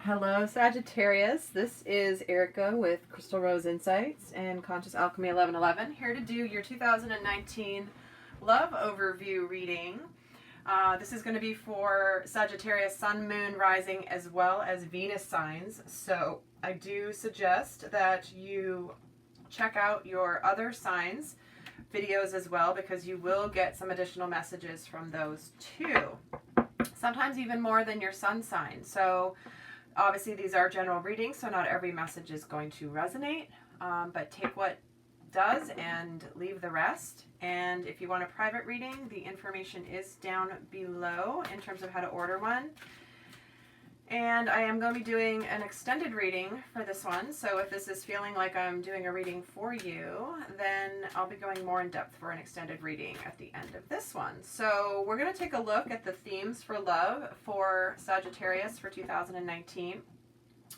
Hello, Sagittarius. This is Erica with Crystal Rose Insights and Conscious Alchemy 1111, here to do your 2019 love overview reading. This is going to be for Sagittarius, Sun, Moon, Rising, as well as Venus signs. So I do suggest that you check out your other signs videos as well, because you will get some additional messages from those too. Sometimes even more than your sun sign. So obviously, these are general readings, so not every message is going to resonate, but take what does and leave the rest. And if you want a private reading, the information is down below in terms of how to order one. And I am going to be doing an extended reading for this one, so if this is feeling like I'm doing a reading for you, then I'll be going more in depth for an extended reading at the end of this one. So we're going to take a look at the themes for love for Sagittarius for 2019.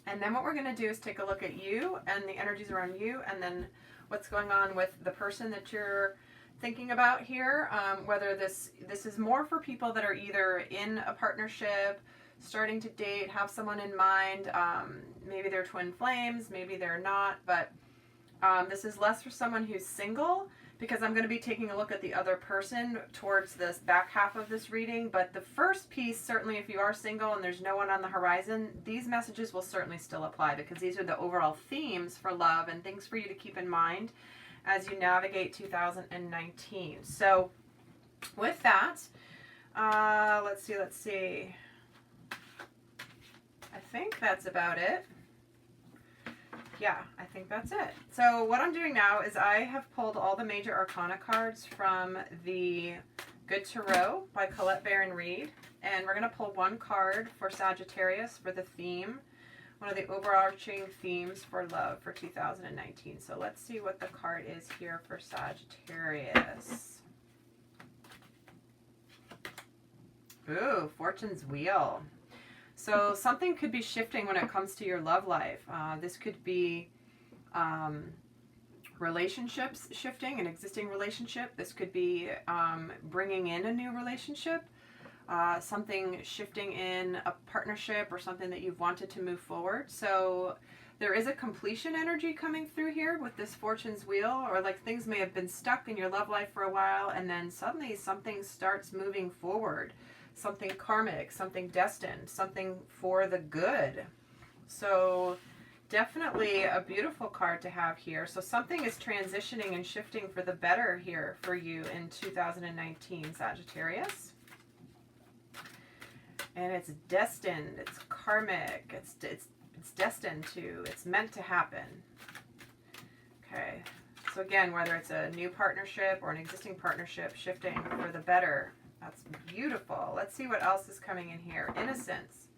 And then what we're going to do is take a look at you and the energies around you, and then what's going on with the person that you're thinking about here. Whether this is more for people that are either in a partnership, starting to date, have someone in mind, maybe they're twin flames, maybe they're not, but this is less for someone who's single, because I'm going to be taking a look at the other person towards this back half of this reading. But the first piece, certainly if you are single and there's no one on the horizon, these messages will certainly still apply, because these are the overall themes for love and things for you to keep in mind as you navigate 2019. So with that, let's see. I think that's about it. Yeah, I think that's it. So what I'm doing now is I have pulled all the major arcana cards from the Good Tarot by Colette Baron Reed, and we're going to pull one card for Sagittarius for the theme, one of the overarching themes for love for 2019. So let's see what the card is here for Sagittarius. Ooh, Fortune's Wheel. So something could be shifting when it comes to your love life. This could be relationships shifting, an existing relationship. This could be bringing in a new relationship, something shifting in a partnership, or something that you've wanted to move forward. So there is a completion energy coming through here with this Fortune's Wheel, or like things may have been stuck in your love life for a while, and then suddenly something starts moving forward. Something karmic, something destined, something for the good. So definitely a beautiful card to have here. So something is transitioning and shifting for the better here for you in 2019, Sagittarius. And it's destined, it's karmic, it's destined to, it's meant to happen. Okay, so again, whether it's a new partnership or an existing partnership shifting for the better. That's beautiful. Let's see what else is coming in here. Innocence.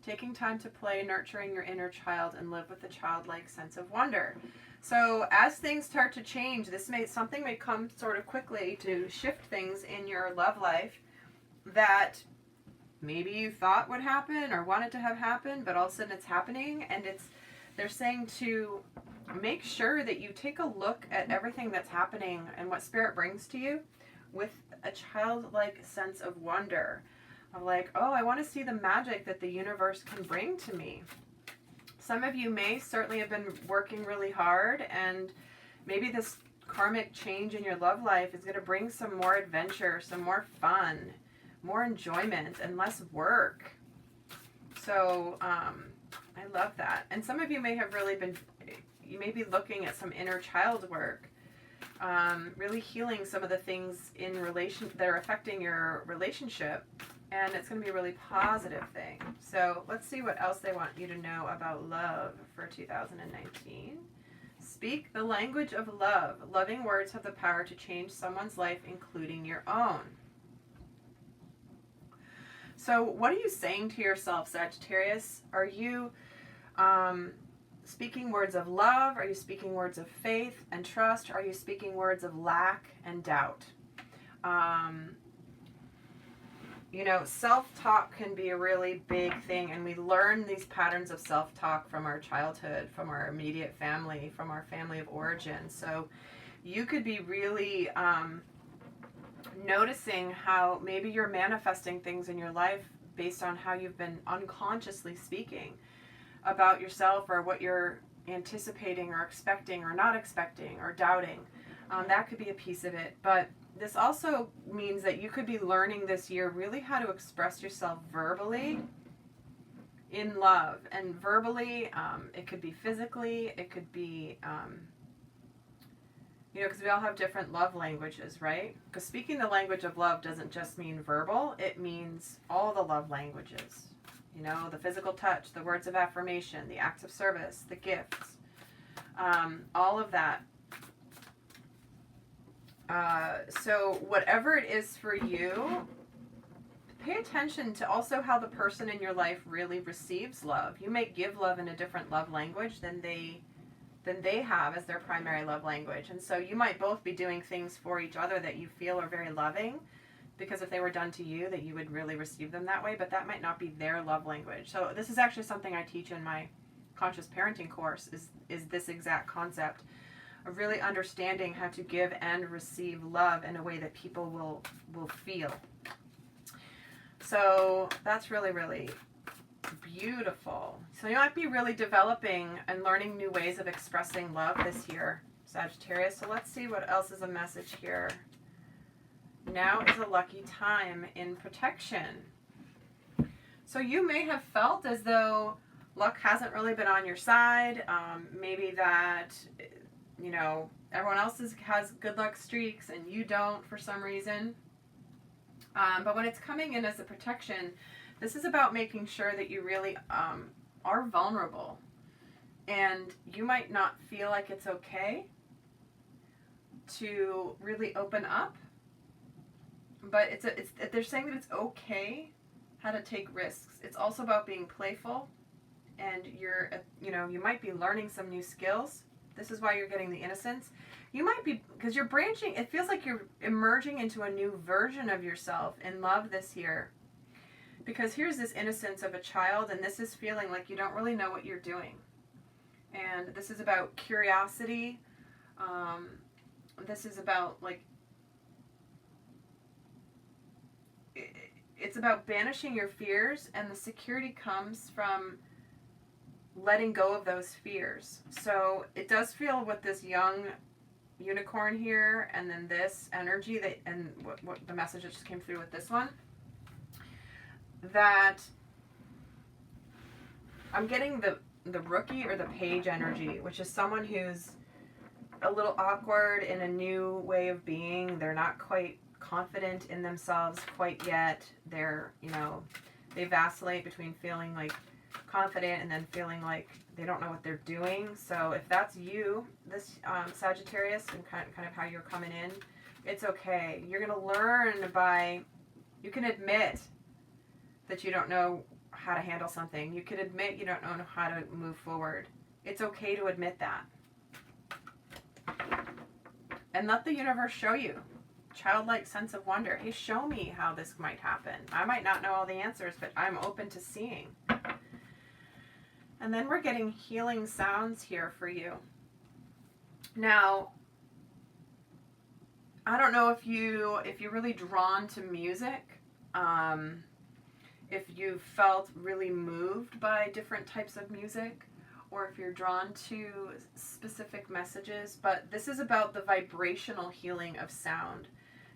Taking time to play, nurturing your inner child, and live with a childlike sense of wonder. So as things start to change, something may come sort of quickly to shift things in your love life that maybe you thought would happen or wanted to have happen, but all of a sudden it's happening, and they're saying to make sure that you take a look at everything that's happening and what Spirit brings to you with a childlike sense of wonder, of like, oh, I want to see the magic that the universe can bring to me. Some of you may certainly have been working really hard, and maybe this karmic change in your love life is going to bring some more adventure, some more fun, more enjoyment, and less work. So I love that. And some of you may have you may be looking at some inner child work. Really healing some of the things that are affecting your relationship, and it's going to be a really positive thing. So let's see what else they want you to know about love for 2019. Speak the language of love. Loving words have the power to change someone's life, including your own. So what are you saying to yourself, Sagittarius? Are you speaking words of love? Are you speaking words of faith and trust? Are you speaking words of lack and doubt? Self-talk can be a really big thing, and we learn these patterns of self-talk from our childhood, from our immediate family, from our family of origin. So you could be really noticing how maybe you're manifesting things in your life based on how you've been unconsciously speaking about yourself, or what you're anticipating or expecting or not expecting or doubting. That could be a piece of it. But this also means that you could be learning this year really how to express yourself verbally in love. And verbally, it could be physically, it could be, because we all have different love languages, right? Because speaking the language of love doesn't just mean verbal, it means all the love languages. The physical touch, the words of affirmation, the acts of service, the gifts, all of that. So whatever it is for you, pay attention to also how the person in your life really receives love. You may give love in a different love language than they have as their primary love language. And so you might both be doing things for each other that you feel are very loving, because if they were done to you, that you would really receive them that way, but that might not be their love language. So this is actually something I teach in my conscious parenting course, is this exact concept of really understanding how to give and receive love in a way that people will feel. So that's really, really beautiful. So you might be really developing and learning new ways of expressing love this year, Sagittarius. So let's see what else is a message here. Now is a lucky time in protection. So you may have felt as though luck hasn't really been on your side. Maybe that, everyone else has good luck streaks and you don't for some reason. But when it's coming in as a protection, this is about making sure that you really are vulnerable. And you might not feel like it's okay to really open up. But they're saying that it's okay how to take risks. It's also about being playful, and you might be learning some new skills. This is why you're getting the innocence. You might be, because you're branching, it feels like you're emerging into a new version of yourself in love this year. Because here's this innocence of a child, and this is feeling like you don't really know what you're doing. And this is about curiosity. This is about, it's about banishing your fears, and the security comes from letting go of those fears. So it does feel with this young unicorn here, and then this energy and what the message that just came through with this one, that I'm getting the rookie or the page energy, which is someone who's a little awkward in a new way of being. They're not quite confident in themselves quite yet. They're, they vacillate between feeling like confident and then feeling like they don't know what they're doing. So if that's you, this Sagittarius, and kind of how you're coming in, it's okay. You're going to learn you can admit that you don't know how to handle something. You can admit you don't know how to move forward. It's okay to admit that. And let the universe show you. Childlike sense of wonder. Hey, show me how this might happen. I might not know all the answers, but I'm open to seeing. And then we're getting healing sounds here for you. Now, I don't know if you're really drawn to music, if you felt really moved by different types of music, or if you're drawn to specific messages, but this is about the vibrational healing of sound.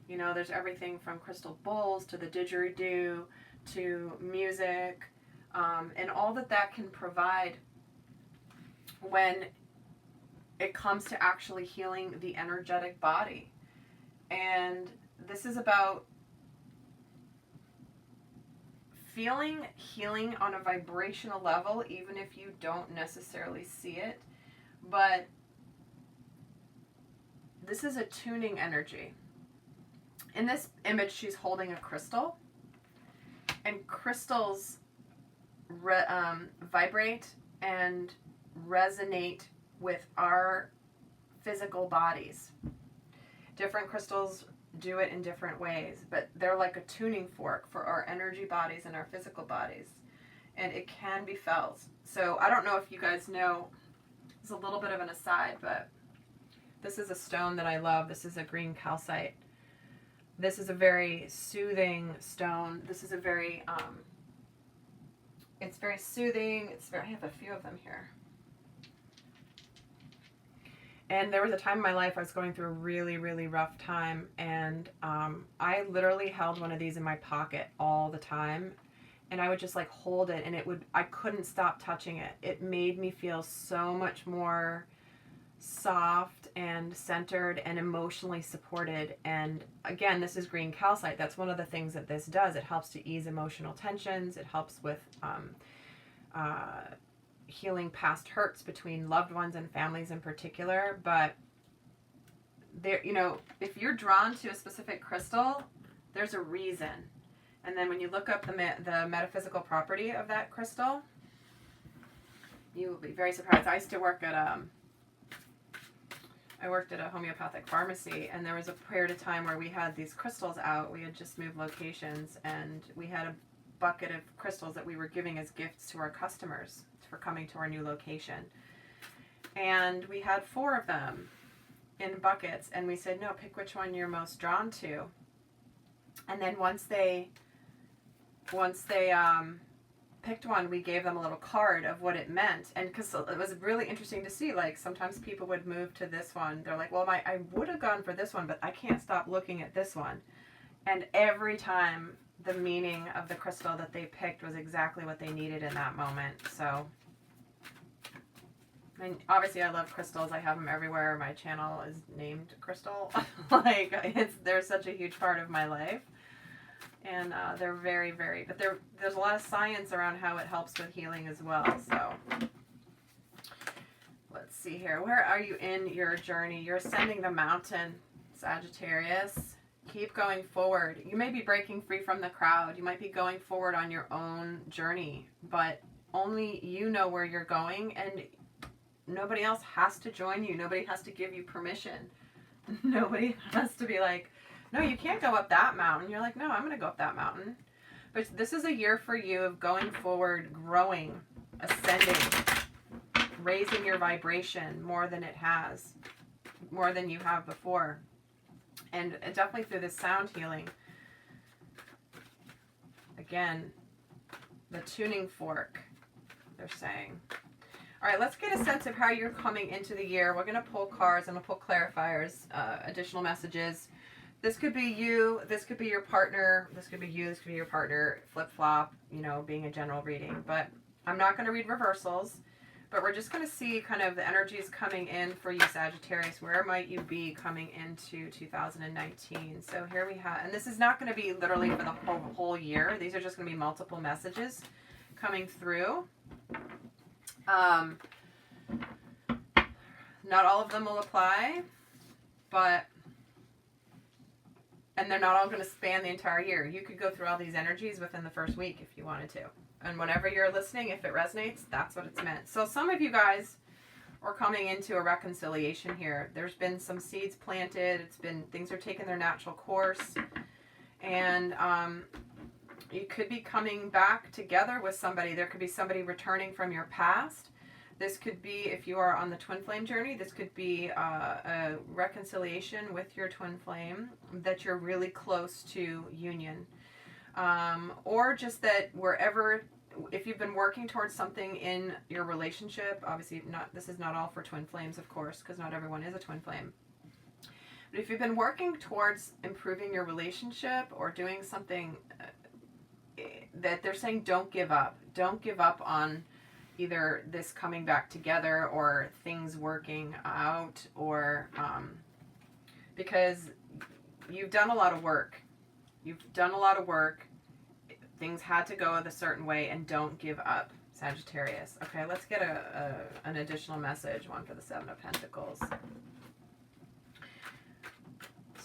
There's everything from crystal bowls to the didgeridoo to music, and all that can provide when it comes to actually healing the energetic body. And this is about feeling healing on a vibrational level, even if you don't necessarily see it. But this is a tuning energy. In this image, she's holding a crystal, and crystals vibrate and resonate with our physical bodies. Different crystals do it in different ways, but they're like a tuning fork for our energy bodies and our physical bodies, and it can be felt. So I don't know if you guys know, it's a little bit of an aside, but this is a stone that I love. This is a green calcite. This is a very soothing stone. This is a very It's very soothing. I have a few of them here. And there was a time in my life I was going through a really, really rough time, and I literally held one of these in my pocket all the time, and I would just like hold it, and I couldn't stop touching it. It made me feel so much more soft and centered and emotionally supported. And again, this is green calcite. That's one of the things that this does. It helps to ease emotional tensions. It helps with healing past hurts between loved ones and families in particular. But there, if you're drawn to a specific crystal, there's a reason. And then when you look up the metaphysical property of that crystal, you will be very surprised. I used to work at I worked at a homeopathic pharmacy, and there was a period of time where we had these crystals out. We had just moved locations, and we had a bucket of crystals that we were giving as gifts to our customers for coming to our new location. And we had 4 of them in buckets, and we said, no, pick which one you're most drawn to. And then once they picked one, we gave them a little card of what it meant. And because it was really interesting to see, like, sometimes people would move to this one. They're like, well, I would have gone for this one, but I can't stop looking at this one. And every time, the meaning of the crystal that they picked was exactly what they needed in that moment. So, and obviously I love crystals. I have them everywhere. My channel is named Crystal. They're such a huge part of my life. And they're very, very, but there's a lot of science around how it helps with healing as well. So let's see here. Where are you in your journey? You're ascending the mountain, Sagittarius. Keep going forward. You may be breaking free from the crowd. You might be going forward on your own journey, but only you know where you're going, and nobody else has to join you. Nobody has to give you permission. Nobody has to be like, no, you can't go up that mountain. You're like, no, I'm going to go up that mountain. But this is a year for you of going forward, growing, ascending, raising your vibration more than you have before. And definitely through this sound healing. Again, the tuning fork, they're saying. All right, let's get a sense of how you're coming into the year. We're going to pull cards and we'll pull clarifiers, additional messages. This could be you, this could be your partner, this could be you, this could be your partner, flip-flop, being a general reading. But I'm not going to read reversals, but we're just going to see kind of the energies coming in for you, Sagittarius. Where might you be coming into 2019? So here we have, and this is not going to be literally for the whole year. These are just going to be multiple messages coming through. Not all of them will apply, and they're not all going to span the entire year. You could go through all these energies within the first week if you wanted to. And whenever you're listening, if it resonates, that's what it's meant. So some of you guys are coming into a reconciliation here. There's been some seeds planted. Things are taking their natural course. And you could be coming back together with somebody. There could be somebody returning from your past. This could be, if you are on the twin flame journey, this could be a reconciliation with your twin flame that you're really close to union. Or just that wherever, if you've been working towards something in your relationship, obviously this is not all for twin flames, of course, because not everyone is a twin flame. But if you've been working towards improving your relationship or doing something that they're saying, don't give up. Don't give up on either this coming back together or things working out, or because you've done a lot of work. Things had to go a certain way, and don't give up, Sagittarius. Okay, let's get an additional message, one for the Seven of Pentacles.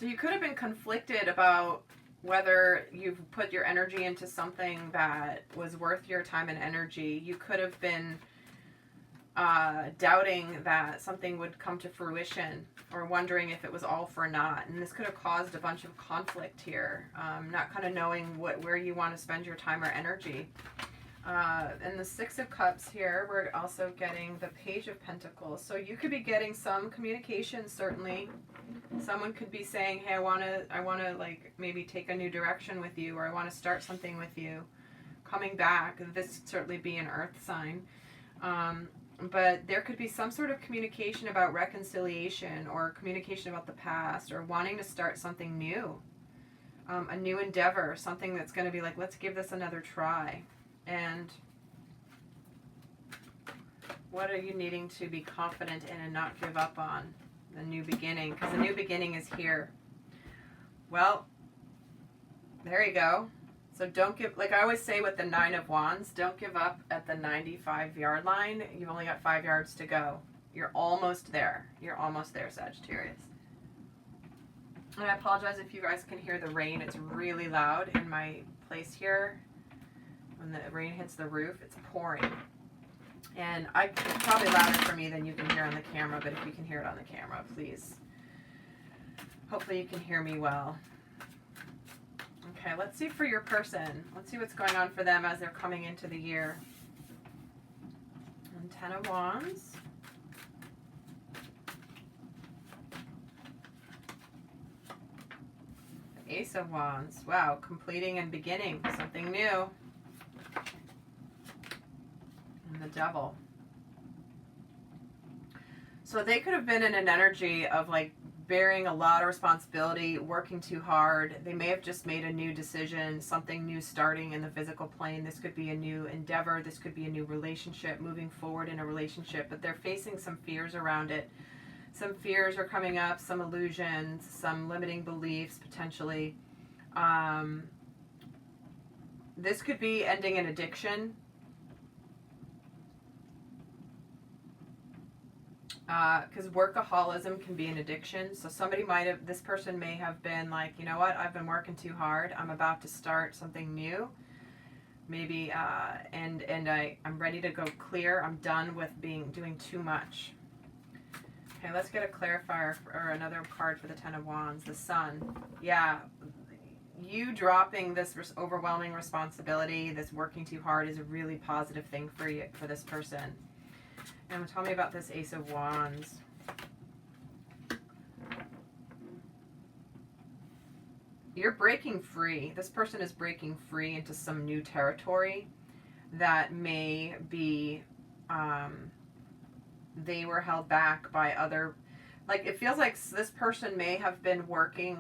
So you could have been conflicted about whether you've put your energy into something that was worth your time and energy. You could have been doubting that something would come to fruition, or wondering if it was all for naught. And this could have caused a bunch of conflict here, not kind of knowing where you want to spend your time or energy. And the Six of Cups here, we're also getting the Page of Pentacles. So you could be getting some communication, certainly. Someone could be saying, hey, I want to like maybe take a new direction with you, or I want to start something with you. coming back. This could certainly be an earth sign. But there could be some sort of communication about reconciliation or communication about the past or wanting to start something new. A new endeavor, something that's going to be like, let's give this another try. And what are you needing to be confident in and not give up on? The new beginning, because the new beginning is here. Well, there you go. So don't give, like I always say with the 9 of Wands, don't give up at the 95-yard line. You've only got 5 yards to go. You're almost there. You're almost there, Sagittarius. And I apologize if you guys can hear the rain. It's really loud in my place here. When the rain hits the roof, it's pouring. And it's probably louder for me than you can hear on the camera, but if you can hear it on the camera, please. Hopefully you can hear me well. Okay, let's see for your person. Let's see what's going on for them as they're coming into the year. And 10 of Wands. Ace of Wands. Wow, completing and beginning. Something new. And the Devil. So they could have been in an energy of like bearing a lot of responsibility, working too hard. They may have just made a new decision, something new starting in the physical plane. This could be a new endeavor. This could be a new relationship, moving forward in a relationship, but they're facing some fears around it. Some fears are coming up, some illusions, some limiting beliefs potentially. This could be ending an addiction. Because workaholism can be an addiction. So somebody this person may have been like, you know what, I've been working too hard. I'm about to start something new. Maybe, and I'm ready to go clear. I'm done with doing too much. Okay, let's get a clarifier or another card for the 10 of Wands, the Sun. Yeah, you dropping this overwhelming responsibility, this working too hard is a really positive thing for you, for this person. And tell me about this Ace of Wands. You're breaking free. This person is breaking free into some new territory that may be, they were held back by other, like it feels like this person may have been working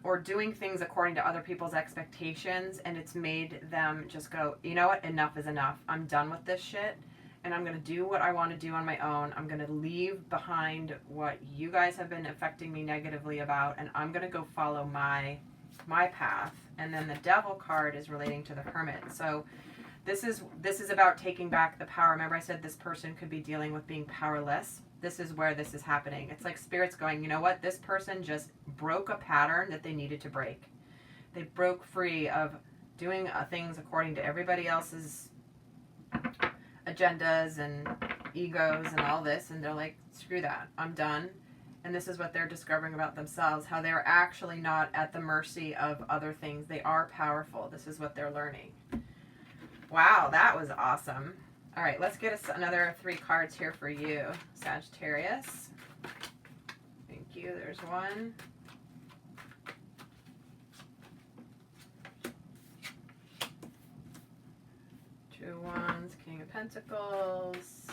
or doing things according to other people's expectations, and it's made them just go, you know what, enough is enough. I'm done with this shit. And I'm going to do what I want to do on my own. I'm going to leave behind what you guys have been affecting me negatively about, and I'm going to go follow my path. And then the Devil card is relating to the Hermit. So this is about taking back the power. Remember I said this person could be dealing with being powerless. This is where this is happening. It's like Spirit's going, you know what? This person just broke a pattern that they needed to break. They broke free of doing things according to everybody else's agendas and egos and all this, and they're like, screw that, I'm done. And this is what they're discovering about themselves, how they're actually not at the mercy of other things. They are powerful. This is what they're learning. Wow, that was awesome. All right, let's get us another 3 cards here for you, Sagittarius. Thank you. There's one. Two of Wands, King of Pentacles,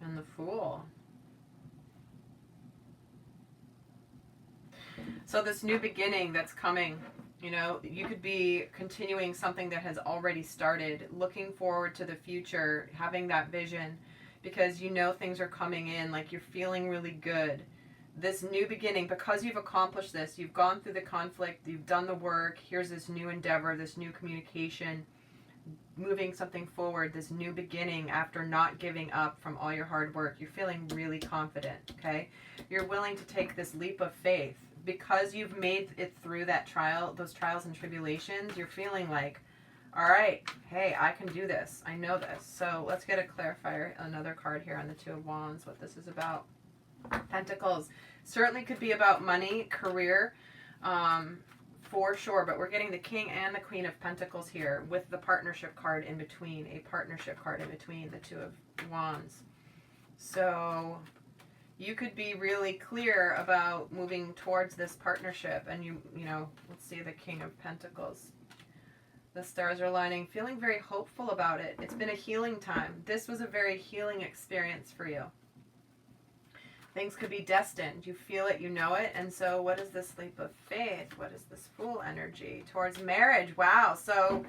and the Fool. So this new beginning that's coming, you know, you could be continuing something that has already started, looking forward to the future, having that vision, because you know things are coming in, like you're feeling really good. This new beginning, because you've accomplished this, you've gone through the conflict, you've done the work, here's this new endeavor, this new communication, moving something forward, this new beginning after not giving up from all your hard work. You're feeling really confident, okay? You're willing to take this leap of faith. Because you've made it through that trial, those trials and tribulations, you're feeling like, all right, hey, I can do this. I know this. So let's get a clarifier, another card here on the 2 of Wands, what this is about. Pentacles certainly could be about money, career, for sure, but we're getting the King and the Queen of Pentacles here with the partnership card in between, a partnership card in between the 2 of Wands. So you could be really clear about moving towards this partnership. And you know, let's see the King of Pentacles. The stars are aligning, feeling very hopeful about it. It's been a healing time. This was a very healing experience for you. Things could be destined. You feel it, you know it. And so what is this leap of faith? What is this Fool energy? Towards marriage. Wow. So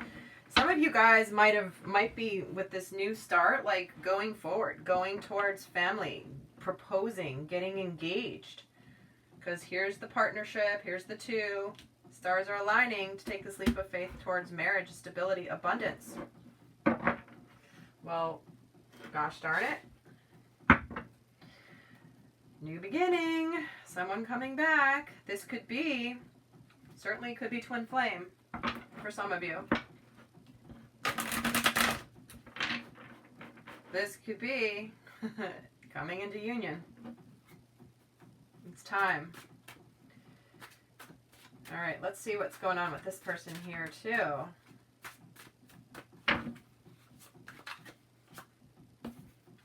some of you guys might be with this new start, like going forward, going towards family, proposing, getting engaged. Because here's the partnership, here's the two. Stars are aligning to take this leap of faith towards marriage, stability, abundance. Well, gosh darn it. New beginning. Someone coming back. This could be, certainly could be twin flame for some of you. This could be coming into union. It's time. All right, let's see what's going on with this person here, too.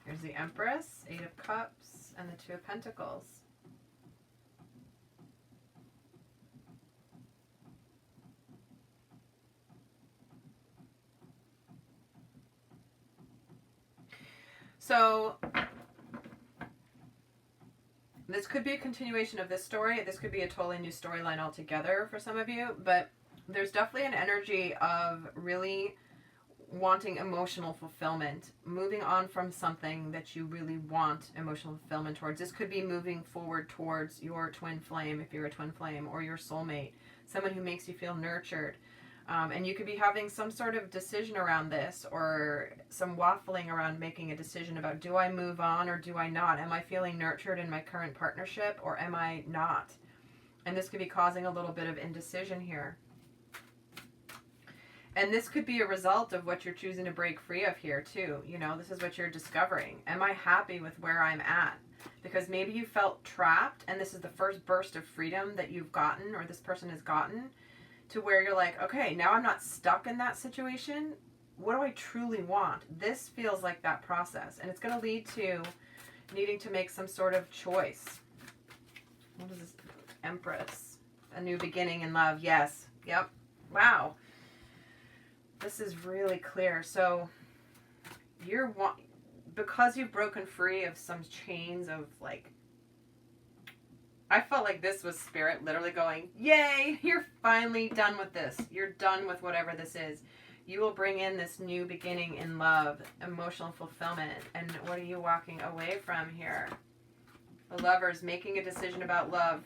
Here's the Empress, 8 of Cups, and the 2 of Pentacles. So this could be a continuation of this story. This could be a totally new storyline altogether for some of you, but there's definitely an energy of really wanting emotional fulfillment, moving on from something that you really want emotional fulfillment towards. This could be moving forward towards your twin flame, if you're a twin flame, or your soulmate, someone who makes you feel nurtured. And you could be having some sort of decision around this, or some waffling around making a decision about, do I move on or do I not? Am I feeling nurtured in my current partnership or am I not? And this could be causing a little bit of indecision here. And this could be a result of what you're choosing to break free of here too. You know, this is what you're discovering. Am I happy with where I'm at? Because maybe you felt trapped and this is the first burst of freedom that you've gotten, or this person has gotten, to where you're like, okay, now I'm not stuck in that situation. What do I truly want? This feels like that process. And it's going to lead to needing to make some sort of choice. What is this? Empress. A new beginning in love. Yes. Yep. Wow. This is really clear. So because you've broken free of some chains of like, I felt like this was spirit literally going, yay, you're finally done with this. You're done with whatever this is. You will bring in this new beginning in love, emotional fulfillment. And what are you walking away from here? The Lovers, making a decision about love.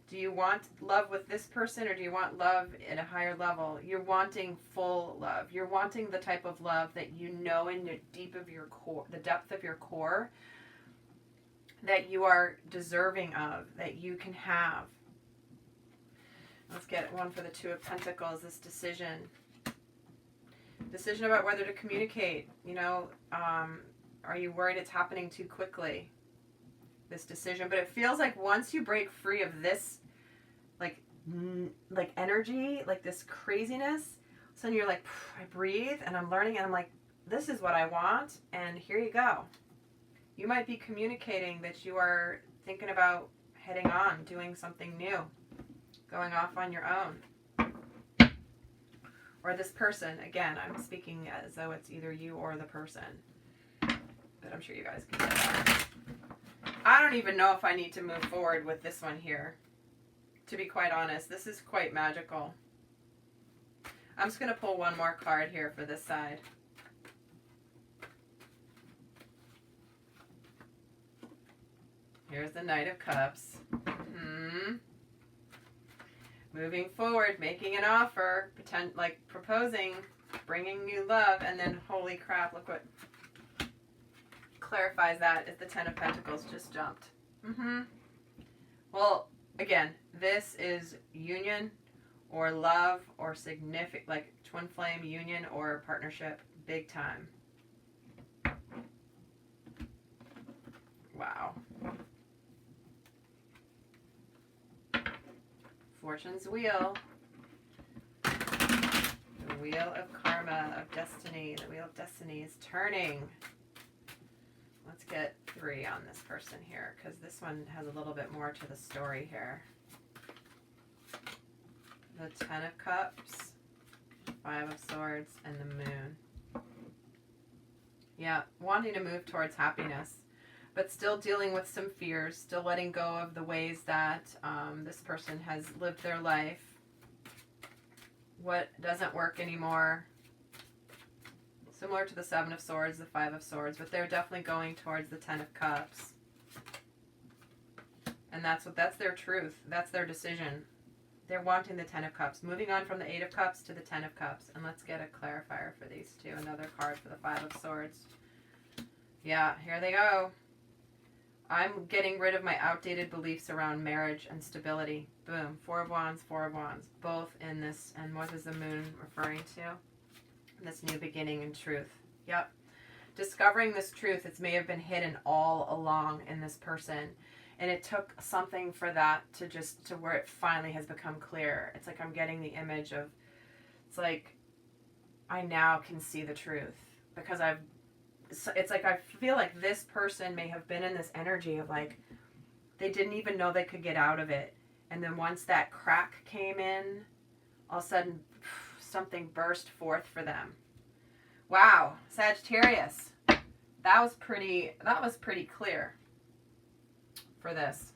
Do you want love with this person, or do you want love at a higher level? You're wanting full love. You're wanting the type of love that you know in the deep of your core, the depth of your core, that you are deserving of, that you can have. Let's get one for the 2 of Pentacles, this decision. Decision about whether to communicate. You know, are you worried it's happening too quickly? This decision. But it feels like once you break free of this, like energy, like this craziness, so then you're like, I breathe and I'm learning and I'm like, this is what I want, and here you go. You might be communicating that you are thinking about heading on, doing something new, going off on your own. Or this person, again, I'm speaking as though it's either you or the person, but I'm sure you guys can get that. I don't even know if I need to move forward with this one here, to be quite honest. This is quite magical. I'm just going to pull one more card here for this side. Here's the Knight of Cups. Moving forward, making an offer, like proposing, bringing new love, and then holy crap, look what clarifies that is the 10 of Pentacles just jumped. Well, again, this is union or love or significant, like twin flame union or partnership, big time. Wow. Fortune's wheel. The wheel of karma, of destiny. The wheel of destiny is turning. Let's get 3 on this person here, because this one has a little bit more to the story here. The 10 of Cups, 5 of Swords, and the Moon. Yeah, wanting to move towards happiness, but still dealing with some fears, still letting go of the ways that this person has lived their life, what doesn't work anymore. Similar to the 7 of Swords, the 5 of Swords, but they're definitely going towards the 10 of Cups. And that's their truth. That's their decision. They're wanting the 10 of Cups. Moving on from the 8 of Cups to the 10 of Cups. And let's get a clarifier for these two. Another card for the 5 of Swords. Yeah, here they go. I'm getting rid of my outdated beliefs around marriage and stability. Boom. 4 of Wands, 4 of Wands. Both in this. And what is the Moon referring to? This new beginning and truth. Yep. Discovering this truth. It may have been hidden all along in this person. And it took something for that to where it finally has become clear. It's like I'm getting the image of, it's like I now can see the truth. Because it's like I feel like this person may have been in this energy of like, they didn't even know they could get out of it. And then once that crack came in, all of a sudden, something burst forth for them. Wow, Sagittarius. That was pretty clear for this.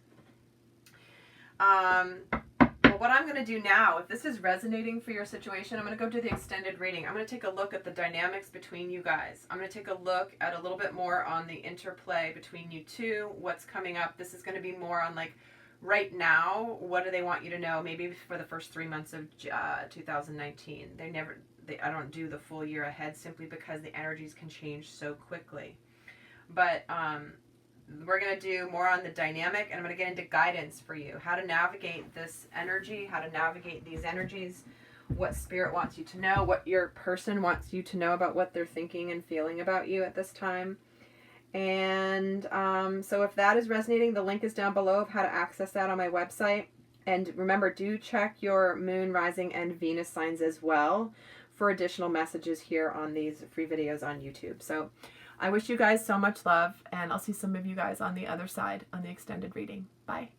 Well, what I'm going to do now, if this is resonating for your situation, I'm going to go do the extended reading. I'm going to take a look at the dynamics between you guys. I'm going to take a look at a little bit more on the interplay between you two, what's coming up. This is going to be more on like right now, what do they want you to know? Maybe for the first 3 months of 2019. I don't do the full year ahead simply because the energies can change so quickly. But we're going to do more on the dynamic, and I'm going to get into guidance for you. How to navigate this energy, how to navigate these energies, what Spirit wants you to know, what your person wants you to know about what they're thinking and feeling about you at this time. And so if that is resonating, the link is down below of how to access that on my website. And remember, do check your Moon, Rising, and Venus signs as well for additional messages here on these free videos on YouTube. So I wish you guys so much love, and I'll see some of you guys on the other side on the extended reading. Bye.